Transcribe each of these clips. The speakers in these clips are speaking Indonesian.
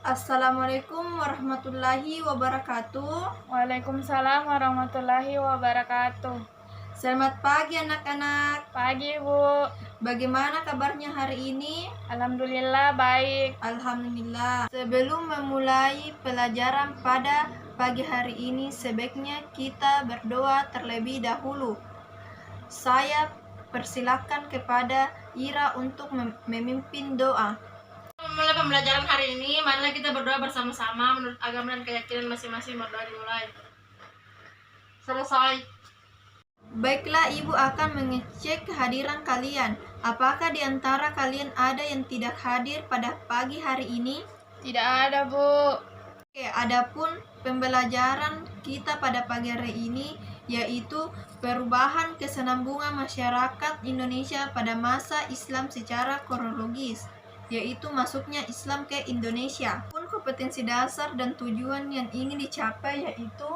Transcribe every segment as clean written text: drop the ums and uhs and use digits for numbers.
Assalamualaikum warahmatullahi wabarakatuh. Waalaikumsalam warahmatullahi wabarakatuh. Selamat pagi anak-anak. Pagi, Bu. Bagaimana kabarnya hari ini? Alhamdulillah baik. Alhamdulillah. Sebelum memulai pelajaran pada pagi hari ini, sebaiknya kita berdoa terlebih dahulu. Saya persilakan kepada Ira untuk memimpin doa. Mulai pembelajaran hari ini, marilah kita berdoa bersama-sama menurut agama dan keyakinan masing-masing. Berdoa dimulai. Selesai. Baiklah, Ibu akan mengecek kehadiran kalian. Apakah di antara kalian ada yang tidak hadir pada pagi hari ini? Tidak ada, Bu. Oke, adapun pembelajaran kita pada pagi hari ini yaitu perubahan kesinambungan masyarakat Indonesia pada masa Islam secara kronologis, yaitu masuknya Islam ke Indonesia. Pun kompetensi dasar dan tujuan yang ingin dicapai yaitu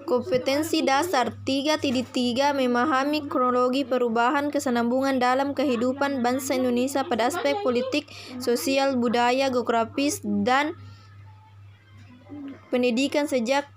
kompetensi dasar 3.3 memahami kronologi perubahan kesinambungan dalam kehidupan bangsa Indonesia pada aspek politik, sosial, budaya, geografis, dan pendidikan sejak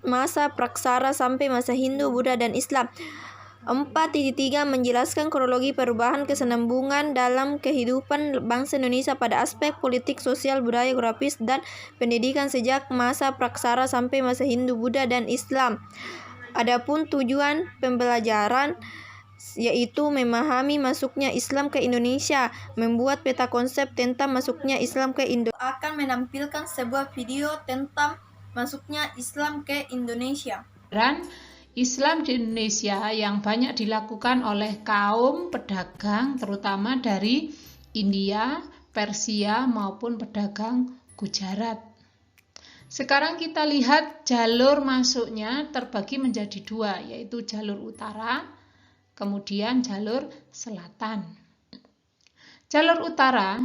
masa praksara sampai masa Hindu, Buddha, dan Islam. 4.3 menjelaskan kronologi perubahan kesinambungan dalam kehidupan bangsa Indonesia pada aspek politik, sosial, budaya, geografis, dan pendidikan sejak masa praksara sampai masa Hindu, Buddha, dan Islam. Adapun tujuan pembelajaran yaitu memahami masuknya Islam ke Indonesia, membuat peta konsep tentang masuknya Islam ke Indonesia. Akan menampilkan sebuah video tentang masuknya Islam ke Indonesia. Islam di Indonesia yang banyak dilakukan oleh kaum pedagang terutama dari India, Persia maupun pedagang Gujarat. Sekarang kita lihat jalur masuknya terbagi menjadi dua, yaitu jalur utara, kemudian jalur selatan. Jalur utara,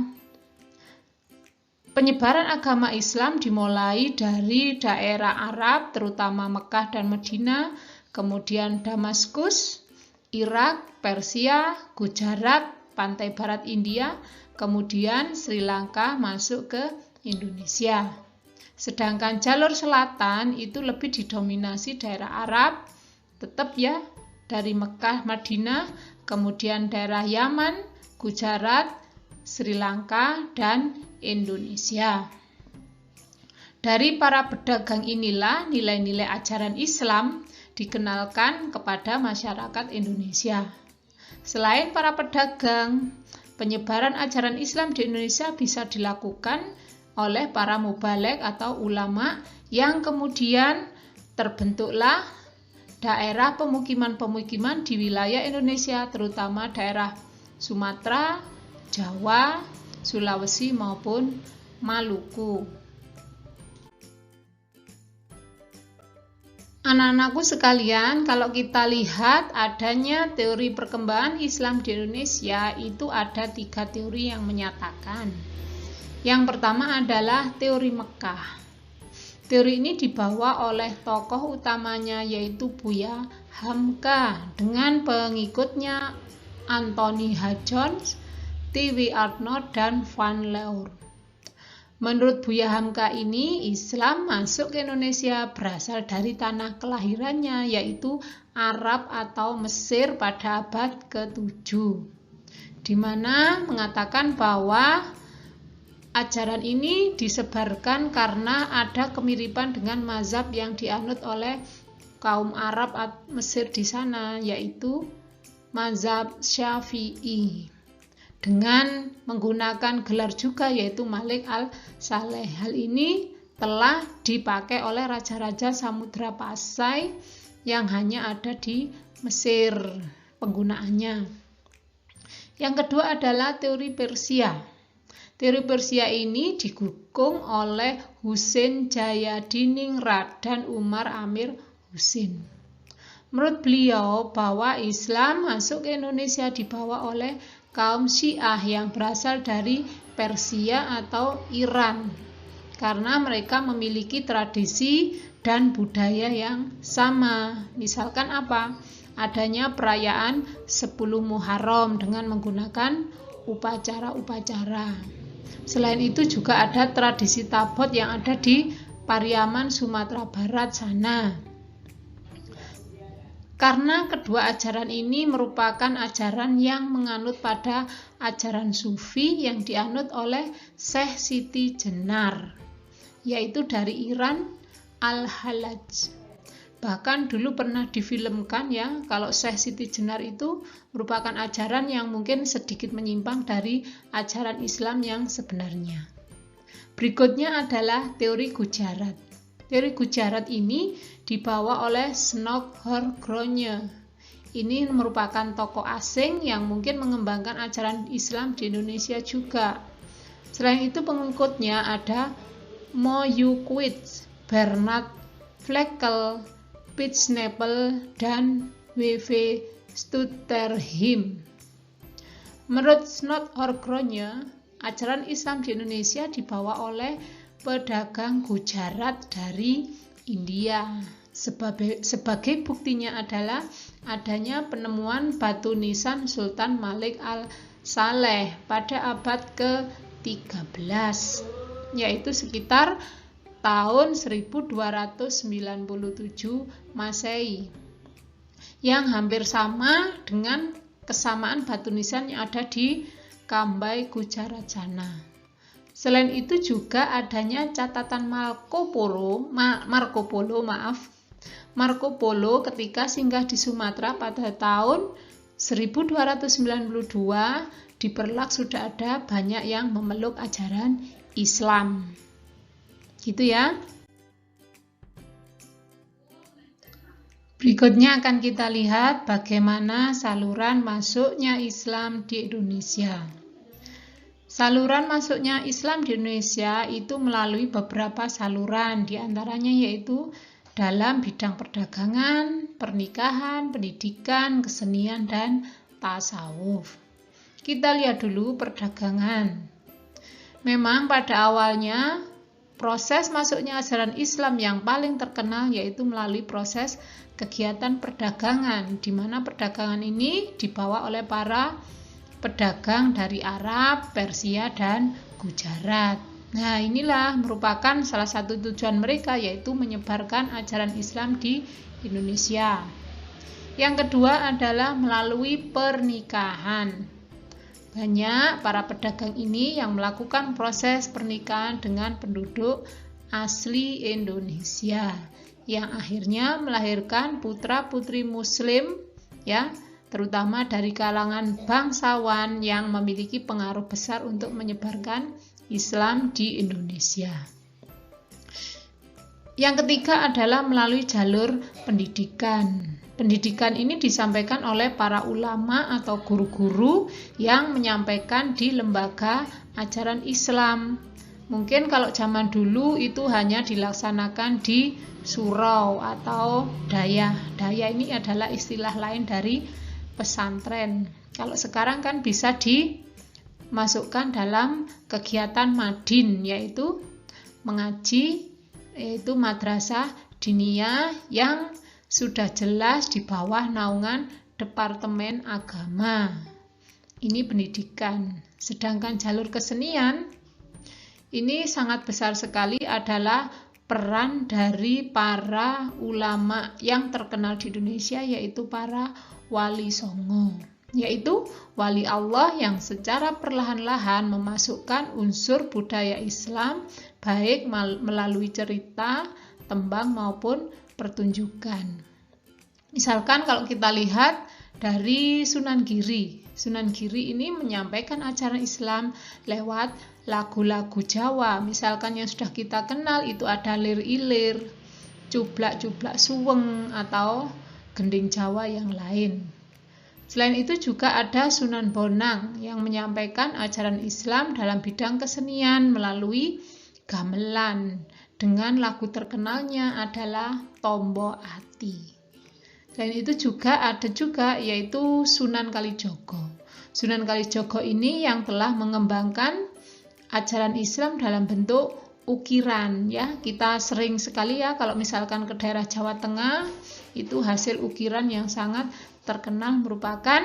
penyebaran agama Islam dimulai dari daerah Arab, terutama Mekah dan Madinah, kemudian Damaskus, Irak, Persia, Gujarat, pantai barat India, kemudian Sri Lanka masuk ke Indonesia. Sedangkan jalur selatan itu lebih didominasi daerah Arab, tetap ya, dari Mekah, Madinah, kemudian daerah Yaman, Gujarat, Sri Lanka, dan Indonesia. Dari para pedagang inilah nilai-nilai ajaran Islam dikenalkan kepada masyarakat Indonesia. Selain para pedagang, penyebaran ajaran Islam di Indonesia bisa dilakukan oleh para mubaligh atau ulama yang kemudian terbentuklah daerah pemukiman-pemukiman di wilayah Indonesia, terutama daerah Sumatera, Jawa, Sulawesi maupun Maluku. Anak-anakku sekalian, kalau kita lihat adanya teori perkembangan Islam di Indonesia, itu ada 3 teori yang menyatakan. Yang pertama adalah teori Mekah. Teori ini dibawa oleh tokoh utamanya yaitu Buya Hamka dengan pengikutnya Anthony H. Jones, T.W. Arnold, dan Van Leur. Menurut Buya Hamka ini, Islam masuk ke Indonesia berasal dari tanah kelahirannya, yaitu Arab atau Mesir pada abad ke-7, di mana mengatakan bahwa ajaran ini disebarkan karena ada kemiripan dengan mazhab yang dianut oleh kaum Arab atau Mesir di sana, yaitu mazhab Syafi'i, dengan menggunakan gelar juga yaitu Malik al-Saleh. Hal ini telah dipakai oleh raja-raja Samudra Pasai yang hanya ada di Mesir penggunaannya. Yang kedua adalah teori Persia. Teori Persia ini didukung oleh Husain Jayadiningrat dan Umar Amir Husin. Menurut beliau bahwa Islam masuk ke Indonesia dibawa oleh kaum Syiah yang berasal dari Persia atau Iran karena mereka memiliki tradisi dan budaya yang sama. Misalkan apa? Adanya perayaan 10 Muharram dengan menggunakan upacara-upacara. Selain itu juga ada tradisi tabot yang ada di Pariaman, Sumatera Barat sana. Karena kedua ajaran ini merupakan ajaran yang menganut pada ajaran Sufi yang dianut oleh Syekh Siti Jenar, yaitu dari Iran Al-Halaj. Bahkan dulu pernah difilmkan ya, kalau Syekh Siti Jenar itu merupakan ajaran yang mungkin sedikit menyimpang dari ajaran Islam yang sebenarnya. Berikutnya adalah teori Gujarat. Teori Gujarat ini dibawa oleh Snok Horgrone. Ini merupakan tokoh asing yang mungkin mengembangkan ajaran Islam di Indonesia juga. Selain itu pengikutnya ada Moyukwitz, Bernard Fleckel, Pitznapel, dan W.V. Stutterheim. Menurut Snok Horgrone, ajaran Islam di Indonesia dibawa oleh pedagang Gujarat dari India. Sebagai buktinya adalah adanya penemuan batu nisan Sultan Malik al-Saleh pada abad ke-13, yaitu sekitar tahun 1297 Masehi, yang hampir sama dengan kesamaan batu nisan yang ada di Kambai, Gujarat sana. Selain itu juga adanya catatan Marco Polo ketika singgah di Sumatera pada tahun 1292, di Perlak sudah ada banyak yang memeluk ajaran Islam. Gitu ya. Berikutnya akan kita lihat bagaimana saluran masuknya Islam di Indonesia. Saluran masuknya Islam di Indonesia itu melalui beberapa saluran, diantaranya yaitu dalam bidang perdagangan, pernikahan, pendidikan, kesenian, dan tasawuf. Kita lihat dulu perdagangan. Memang pada awalnya proses masuknya ajaran Islam yang paling terkenal yaitu melalui proses kegiatan perdagangan, di mana perdagangan ini dibawa oleh para pedagang dari Arab, Persia, dan Gujarat. Nah, inilah merupakan salah satu tujuan mereka, yaitu menyebarkan ajaran Islam di Indonesia. Yang kedua adalah melalui pernikahan. Banyak para pedagang ini yang melakukan proses pernikahan dengan penduduk asli Indonesia, yang akhirnya melahirkan putra-putri Muslim, ya, terutama dari kalangan bangsawan yang memiliki pengaruh besar untuk menyebarkan Islam di Indonesia. Yang ketiga adalah melalui jalur pendidikan. Pendidikan ini disampaikan oleh para ulama atau guru-guru yang menyampaikan di lembaga ajaran Islam. Mungkin kalau zaman dulu itu hanya dilaksanakan di surau atau dayah. Dayah ini adalah istilah lain dari pesantren. Kalau sekarang kan bisa dimasukkan dalam kegiatan madin, yaitu mengaji, yaitu madrasah diniyah yang sudah jelas di bawah naungan Departemen Agama. Ini pendidikan. Sedangkan jalur kesenian ini sangat besar sekali adalah peran dari para ulama yang terkenal di Indonesia, yaitu para wali songo, yaitu wali Allah yang secara perlahan-lahan memasukkan unsur budaya Islam baik melalui cerita, tembang maupun pertunjukan. Misalkan kalau kita lihat dari Sunan Giri. Sunan Giri ini menyampaikan ajaran Islam lewat lagu-lagu Jawa. Misalkan yang sudah kita kenal itu ada lir-ilir, cublak-cublak suweng, atau gending Jawa yang lain. Selain itu juga ada Sunan Bonang yang menyampaikan ajaran Islam dalam bidang kesenian melalui gamelan, dengan lagu terkenalnya adalah Tombo Ati. Selain itu juga ada yaitu Sunan Kalijogo. Sunan Kalijogo ini yang telah mengembangkan ajaran Islam dalam bentuk ukiran, ya. Kita sering sekali ya kalau misalkan ke daerah Jawa Tengah itu hasil ukiran yang sangat terkenal merupakan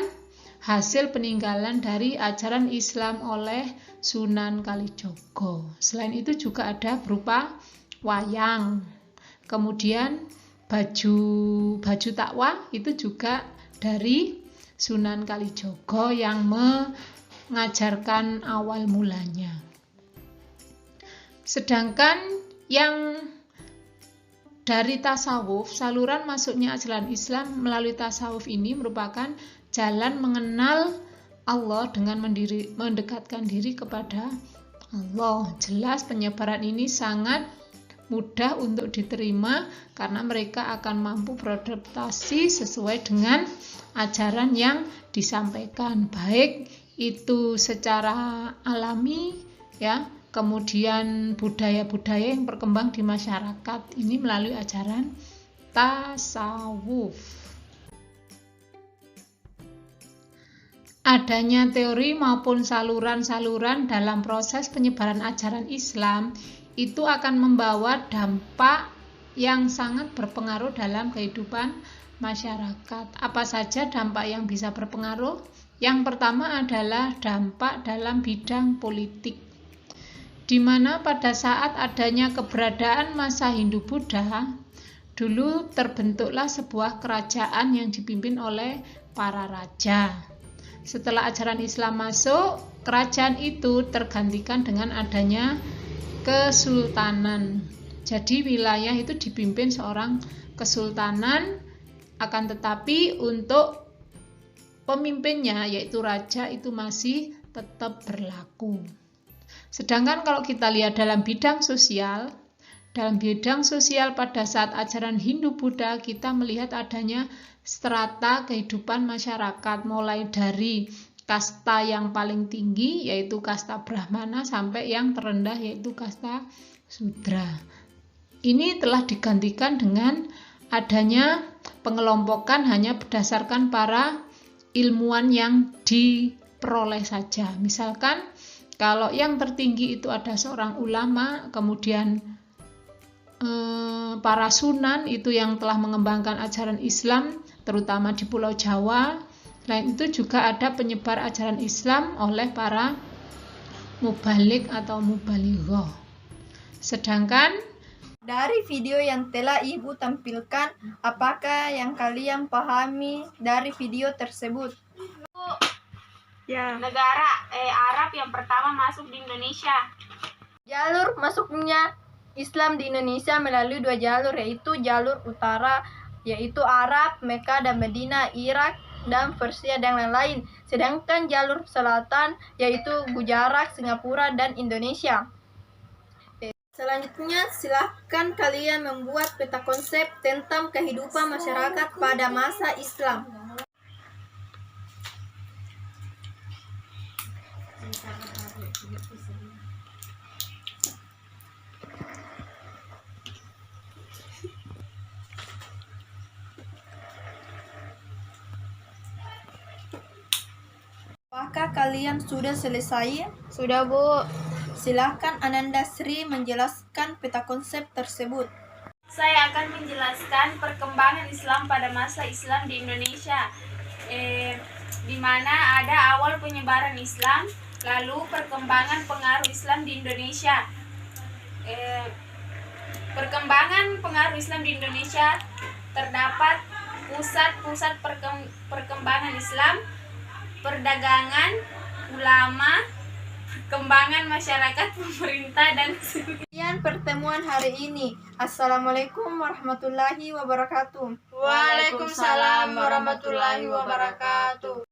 hasil peninggalan dari ajaran Islam oleh Sunan Kalijogo. Selain itu juga ada berupa wayang. Kemudian baju takwa itu juga dari Sunan Kalijogo yang mengajarkan awal mulanya. Sedangkan yang dari tasawuf, saluran masuknya ajaran Islam melalui tasawuf ini merupakan jalan mengenal Allah dengan mendekatkan diri kepada Allah. Jelas penyebaran ini sangat mudah untuk diterima karena mereka akan mampu beradaptasi sesuai dengan ajaran yang disampaikan, baik itu secara alami ya, kemudian budaya-budaya yang berkembang di masyarakat ini melalui ajaran tasawuf. Adanya teori maupun saluran-saluran dalam proses penyebaran ajaran Islam itu akan membawa dampak yang sangat berpengaruh dalam kehidupan masyarakat. Apa saja dampak yang bisa berpengaruh? Yang pertama adalah dampak dalam bidang politik, di mana pada saat adanya keberadaan masa Hindu-Buddha, dulu terbentuklah sebuah kerajaan yang dipimpin oleh para raja. Setelah ajaran Islam masuk, kerajaan itu tergantikan dengan adanya kesultanan. Jadi wilayah itu dipimpin seorang kesultanan, akan tetapi untuk pemimpinnya yaitu raja itu masih tetap berlaku. Sedangkan kalau kita lihat dalam bidang sosial pada saat ajaran Hindu-Buddha kita melihat adanya strata kehidupan masyarakat mulai dari kasta yang paling tinggi yaitu kasta Brahmana sampai yang terendah yaitu kasta Sudra. Ini telah digantikan dengan adanya pengelompokan hanya berdasarkan para ilmuwan yang diperoleh saja. Misalkan kalau yang tertinggi itu ada seorang ulama, kemudian para sunan itu yang telah mengembangkan ajaran Islam terutama di Pulau Jawa. Selain itu juga ada penyebar ajaran Islam oleh para mubalik atau mubalighah. Sedangkan dari video yang telah Ibu tampilkan, apakah yang kalian pahami dari video tersebut? Ya. Negara Arab yang pertama masuk di Indonesia. Jalur masuknya Islam di Indonesia melalui dua jalur, yaitu jalur utara, yaitu Arab, Mekah dan Madinah, Irak dan Persia dan lain-lain. Sedangkan jalur selatan yaitu Gujarat, Singapura dan Indonesia. Selanjutnya, silahkan kalian membuat peta konsep tentang kehidupan masyarakat pada masa Islam. Apakah kalian sudah selesai? Sudah, Bu. Silahkan Ananda Sri menjelaskan peta konsep tersebut. Saya akan menjelaskan perkembangan Islam pada masa Islam di Indonesia, di mana ada awal penyebaran Islam, lalu perkembangan pengaruh Islam di Indonesia. Perkembangan pengaruh Islam di Indonesia terdapat pusat-pusat perkembangan Islam, perdagangan, ulama, perkembangan masyarakat, pemerintah, dan Sekian pertemuan hari ini. Assalamualaikum warahmatullahi wabarakatuh. Waalaikumsalam warahmatullahi wabarakatuh.